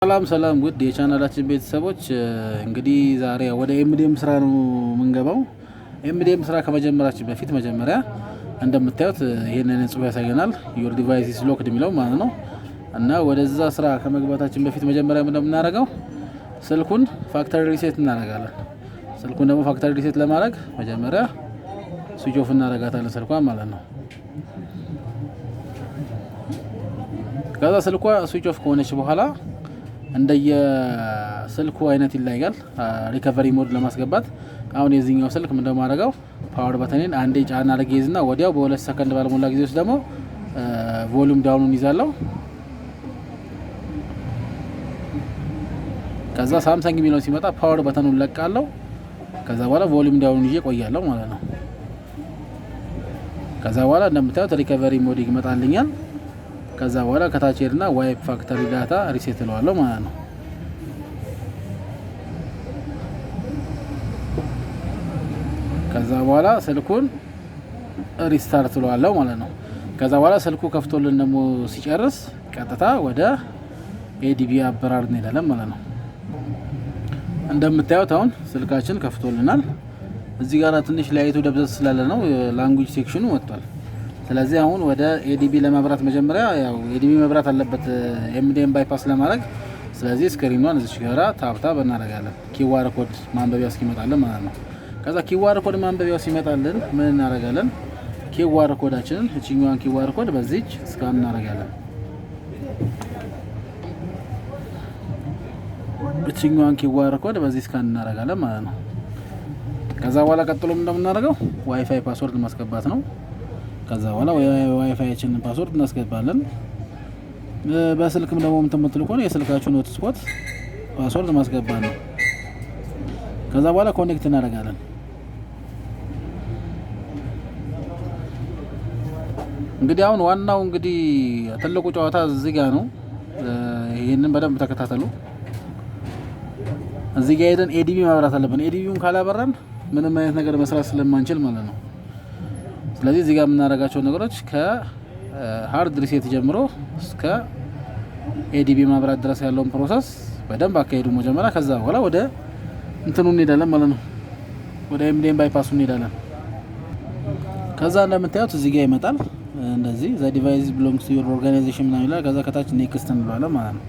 ሰላም ውድ የቻናላችን ቤተሰቦች እንግዲህ ዛሬ ወደ ኤምዲኤም ስራ ነው የምንገባው። ኤምዲኤም ስራ ከመጀመራችን በፊት መጀመሪያ እንደምታዩት ይሄንን ጽሑፍ ያሳየናል your device is locked የሚለው ማለት ነው። እና ወደዛ ስራ ከመግባታችን በፊት መጀመሪያ ምን እንደምናደርገው ስልኩን ፋክተሪ ሪሴት እናደርጋለን። ስልኩን ደግሞ ፋክተሪ ሪሴት ለማድረግ መጀመሪያ ስዊች ኦፍ እናደርጋታለን ስልኳን ማለት ነው። ከዛ ስልኳ ስዊች ኦፍ ከሆነች በኋላ እንደየ ስልኩ አይነት ይለያያል። ሪከቨሪ ሞድ ለማስገባት አሁን የዚህኛው ስልክ ምን እንደማደርገው ፓወር በተኔን አንዴ ጫና አድርጌ ይዝና ወዲያው በ2 ሰከንድ ባልሞላ ጊዜ ውስጥ ደግሞ ቮሊዩም ዳውኑን ይዛለሁ። ከዛ ሳምሰንግ የሚለው ሲመጣ ፓወር በተኑን ለቃለሁ። ከዛ በኋላ ቮሊዩም ዳውኑን ይዤ ቆያለሁ ማለት ነው። ከዛ በኋላ እንደምታዩት ሪከቨሪ ሞድ ይመጣልኛል። ከዛ በኋላ ከታች ሄድና ዋይፕ ፋክተሪ ዳታ ሪሴት እለዋለሁ ማለት ነው። ከዛ በኋላ ስልኩን ሪስታርት እለዋለሁ ማለት ነው። ከዛ በኋላ ስልኩ ከፍቶልን ደግሞ ሲጨርስ ቀጥታ ወደ ኤዲቢ አበራር እንሄዳለን ማለት ነው። እንደምታዩት አሁን ስልካችን ከፍቶልናል። እዚህ ጋር ትንሽ ላይቱ ደብዘዝ ስላለ ነው ላንጉዌጅ ሴክሽኑ ወጥቷል። ስለዚህ አሁን ወደ ኤዲቢ ለማብራት መጀመሪያ ያው ኤዲቢ መብራት አለበት ኤምዲኤም ባይፓስ ለማድረግ። ስለዚህ ስክሪኗን እዚህ ጋራ ታፕታፕ እናደርጋለን ኪዋር ኮድ ማንበቢያ እስኪመጣልን ማለት ነው። ከዛ ኪዋር ኮድ ማንበቢያው ሲመጣልን ምን እናደርጋለን? ኪዋር ኮዳችንን እቺኛዋን ኪዋር ኮድ በዚህች ስካን እናደርጋለን። እቺኛዋን ኪዋር ኮድ በዚህ ስካን እናደርጋለን ማለት ነው። ከዛ በኋላ ቀጥሎ እንደምናደርገው ዋይፋይ ፓስወርድ ማስገባት ነው። ከዛ በኋላ ዋይፋይችን ፓስወርድ እናስገባለን። በስልክም ደግሞ የምትመጥሉ ከሆነ የስልካችሁን ሆትስፖት ፓስወርድ ማስገባት ነው። ከዛ በኋላ ኮኔክት እናደርጋለን። እንግዲህ አሁን ዋናው እንግዲህ ትልቁ ጨዋታ እዚህ ጋር ነው። ይሄንን በደንብ ተከታተሉ። እዚህ ጋር ሄደን ኤዲቢ ማብራት አለብን። ኤዲቢውን ካላበራን ምንም አይነት ነገር መስራት ስለማንችል ማለት ነው። ስለዚህ እዚህ ጋር የምናደርጋቸው ነገሮች ከሃርድ ሪሴት ጀምሮ እስከ ኤዲቢ ማብራት ድረስ ያለውን ፕሮሰስ በደንብ አካሄዱ መጀመሪያ። ከዛ በኋላ ወደ እንትኑ እንሄዳለን ማለት ነው። ወደ ኤምዲኤም ባይፓሱ እንሄዳለን። ከዛ እንደምታዩት እዚህ ጋር ይመጣል እንደዚህ the device belongs to your organization ምናምን ይላል። ከዛ ከታች ኔክስት እንለዋለን ማለት ነው።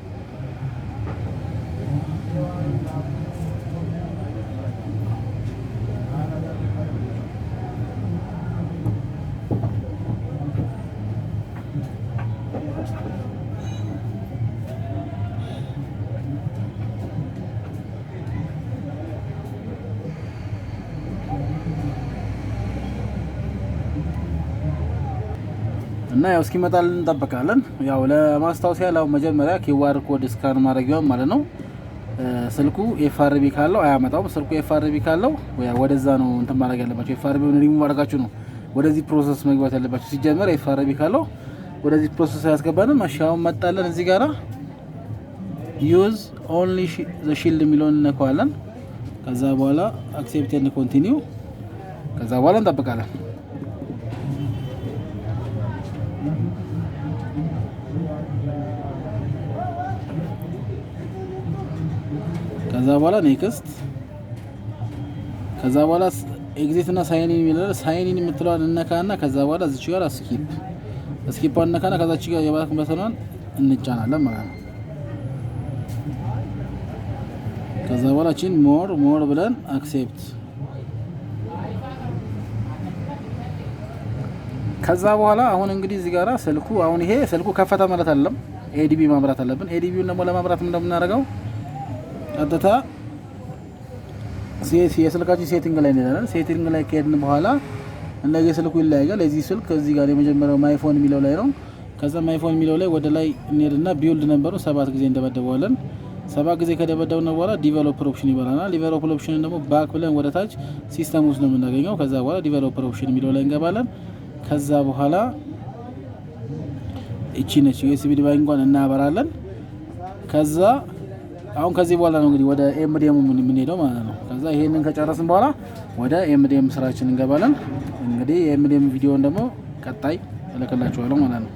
እና ያው እስኪመጣልን እንጠብቃለን። ያው ለማስታወሲያ ያለው መጀመሪያ ኪዋር ኮድ ስካን ማድረጊያው ማለት ነው። ስልኩ ኤፍአርቢ ካለው አያመጣውም። ስልኩ ኤፍአርቢ ካለው ወደዛ ነው እንትን ማድረግ ያለባችሁ። ኤፍአርቢውን ሪሙቭ አድርጋችሁ ነው ወደዚህ ፕሮሰስ መግባት ያለባችሁ። ሲጀመር ኤፍአርቢ ካለው ወደዚህ ፕሮሰስ ያስገባልን። ማሻው መጣለን። እዚህ ጋራ ዩዝ ኦንሊ ዘ ሺልድ የሚለውን እንነካዋለን። ከዛ በኋላ አክሴፕት ኤንድ ኮንቲኒው። ከዛ በኋላ እንጠብቃለን። ከዛ በኋላ ኔክስት። ከዛ በኋላ ኤግዚት እና ሳይን ኢን የሚለው ሳይን ኢን የምትለዋን እንነካና ከዛ በኋላ እዚች ጋር ስኪፕ እንነካና ከዛች ጋር የባንክ በተኗን እንጫናለን ማለት ነው። ከዛ በኋላ ቺን ሞር ብለን አክሴፕት። ከዛ በኋላ አሁን እንግዲህ እዚህ ጋራ ስልኩ አሁን ይሄ ስልኩ ከፈተ ማለት አይደለም። ኤዲቢ ማብራት አለብን። ኤዲቢውን ደግሞ ለማብራት እንደምናደርገው ቀጥታ የስልካችን ሴቲንግ ላይ እንሄዳለን። ሴቲንግ ላይ ከሄድን በኋላ እንደዚህ ስልኩ ይለያያል። እዚህ ስልክ እዚህ ጋር የመጀመሪያው ማይፎን የሚለው ላይ ነው። ከዛ ማይፎን የሚለው ላይ ወደ ላይ እንሄድና ቢውልድ ነምበሩ 7 ጊዜ እንደበደበዋለን። 7 ጊዜ ከደበደብን በኋላ ዲቨሎፐር ኦፕሽን ይባላል። ዲቨሎፐር ኦፕሽን ደግሞ ባክ ብለን ወደ ታች ሲስተም ውስጥ ነው የምናገኘው። ከዛ በኋላ ዲቨሎፐር ኦፕሽን የሚለው ላይ እንገባለን። ከዛ በኋላ እቺ ነች ዩኤስቢ ዲቫይስ እንኳን እናበራለን። ከዛ አሁን ከዚህ በኋላ ነው እንግዲህ ወደ ኤምዲኤም የምንሄደው ማለት ነው። ከዛ ይሄንን ከጨረስን በኋላ ወደ ኤምዲኤም ስራችን እንገባለን። እንግዲህ የኤምዲኤም ቪዲዮን ደግሞ ቀጣይ እልክላችኋለሁ ማለት ነው።